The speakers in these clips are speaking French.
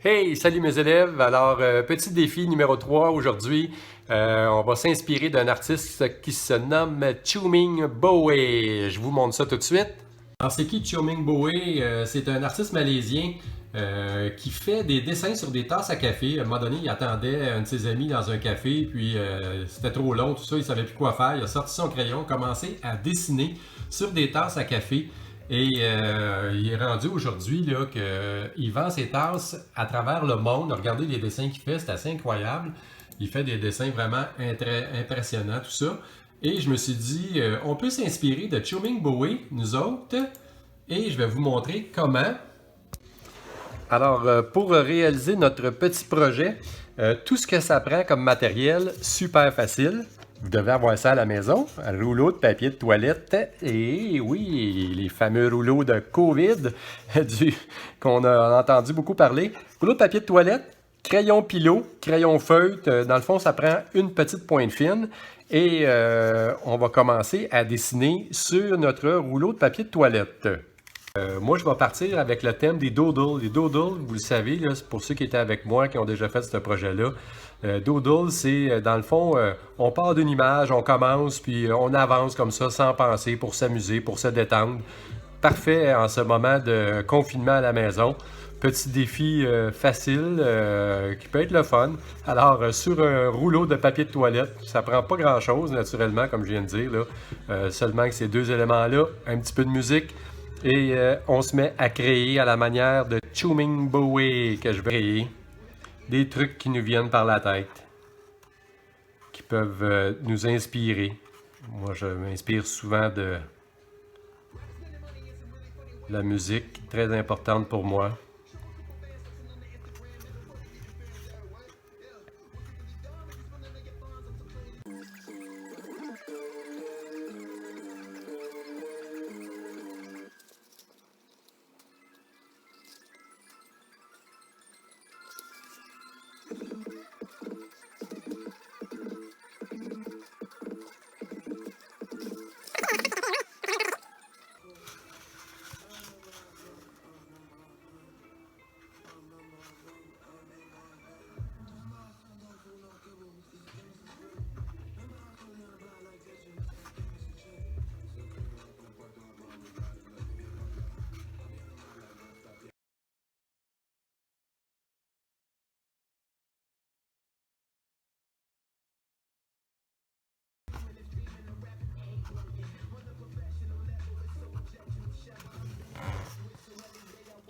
Hey, salut mes élèves! Alors, petit défi numéro 3 aujourd'hui. On va s'inspirer d'un artiste qui se nomme Chuming Bowe. Je vous montre ça tout de suite. Alors, c'est qui Chuming Bowe? C'est un artiste malaisien qui fait des dessins sur des tasses à café. À un moment donné, il attendait un de ses amis dans un café, puis c'était trop long, tout ça, il savait plus quoi faire. Il a sorti son crayon, commencé à dessiner sur des tasses à café. Et il est rendu aujourd'hui là, qu'il vend ses tasses à travers le monde. Regardez les dessins qu'il fait, c'est assez incroyable. Il fait des dessins vraiment impressionnants, tout ça. Et je me suis dit, on peut s'inspirer de Chuming Bowe, nous autres, et je vais vous montrer comment. Alors, pour réaliser notre petit projet, tout ce que ça prend comme matériel, super facile. Vous devez avoir ça à la maison, un rouleau de papier de toilette et oui, les fameux rouleaux de COVID qu'on a entendu beaucoup parler. Rouleau de papier de toilette, crayon pilo, crayon feutre, dans le fond ça prend une petite pointe fine et on va commencer à dessiner sur notre rouleau de papier de toilette. Moi, je vais partir avec le thème des doodles. Les doodles, vous le savez, là, c'est pour ceux qui étaient avec moi, qui ont déjà fait ce projet-là. Doodle, c'est dans le fond, on part d'une image, on commence, puis on avance comme ça sans penser pour s'amuser, pour se détendre. Parfait en ce moment de confinement à la maison. Petit défi facile qui peut être le fun. Alors, sur un rouleau de papier de toilette, ça prend pas grand-chose, naturellement, comme je viens de dire, là. Seulement que ces deux éléments-là, un petit peu de musique, et on se met à créer à la manière de Chuming Bowe que je vais créer. Des trucs qui nous viennent par la tête, qui peuvent nous inspirer. Moi, je m'inspire souvent de la musique, très importante pour moi.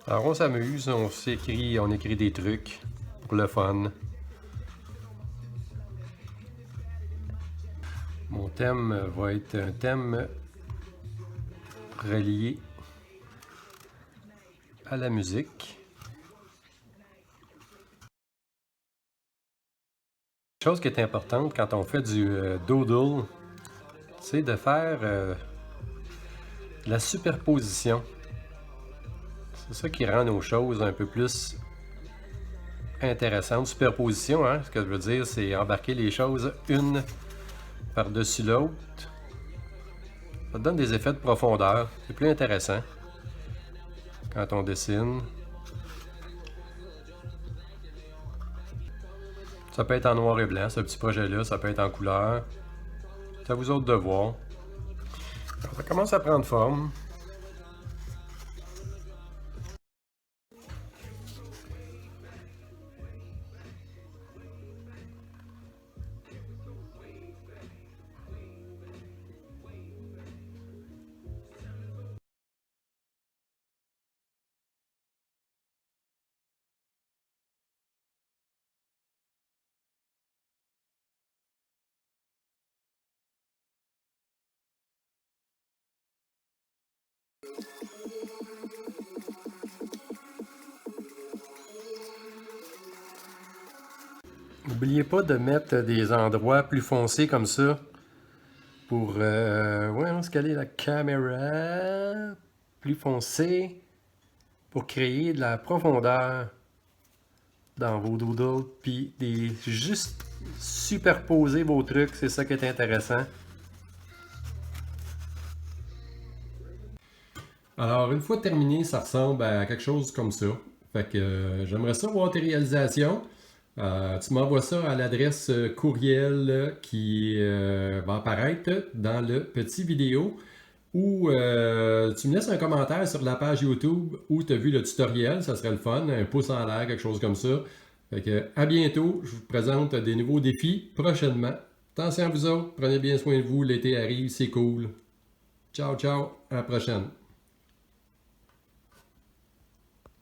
Alors on s'amuse, on écrit des trucs pour le fun. Mon thème va être un thème relié à la musique. Une chose qui est importante quand on fait du doodle, c'est de faire la superposition. C'est ça qui rend nos choses un peu plus intéressantes. Superposition, hein? Ce que je veux dire, c'est embarquer les choses une par-dessus l'autre. Ça donne des effets de profondeur. C'est plus intéressant quand on dessine. Ça peut être en noir et blanc, ce petit projet-là. Ça peut être en couleur. C'est à vous autres de voir. Alors, ça commence à prendre forme. N'oubliez pas de mettre des endroits plus foncés comme ça pour ouais, scaler la caméra plus foncé pour créer de la profondeur dans vos doodles puis juste superposer vos trucs, c'est ça qui est intéressant. Alors une fois terminé, ça ressemble à quelque chose comme ça. Fait que j'aimerais ça voir tes réalisations. Tu m'envoies ça à l'adresse courriel qui va apparaître dans le petit vidéo ou tu me laisses un commentaire sur la page YouTube où tu as vu le tutoriel, ça serait le fun, un pouce en l'air, quelque chose comme ça. Fait que à bientôt, je vous présente des nouveaux défis prochainement. Attention à vous autres, prenez bien soin de vous, l'été arrive, c'est cool. Ciao, ciao, à la prochaine.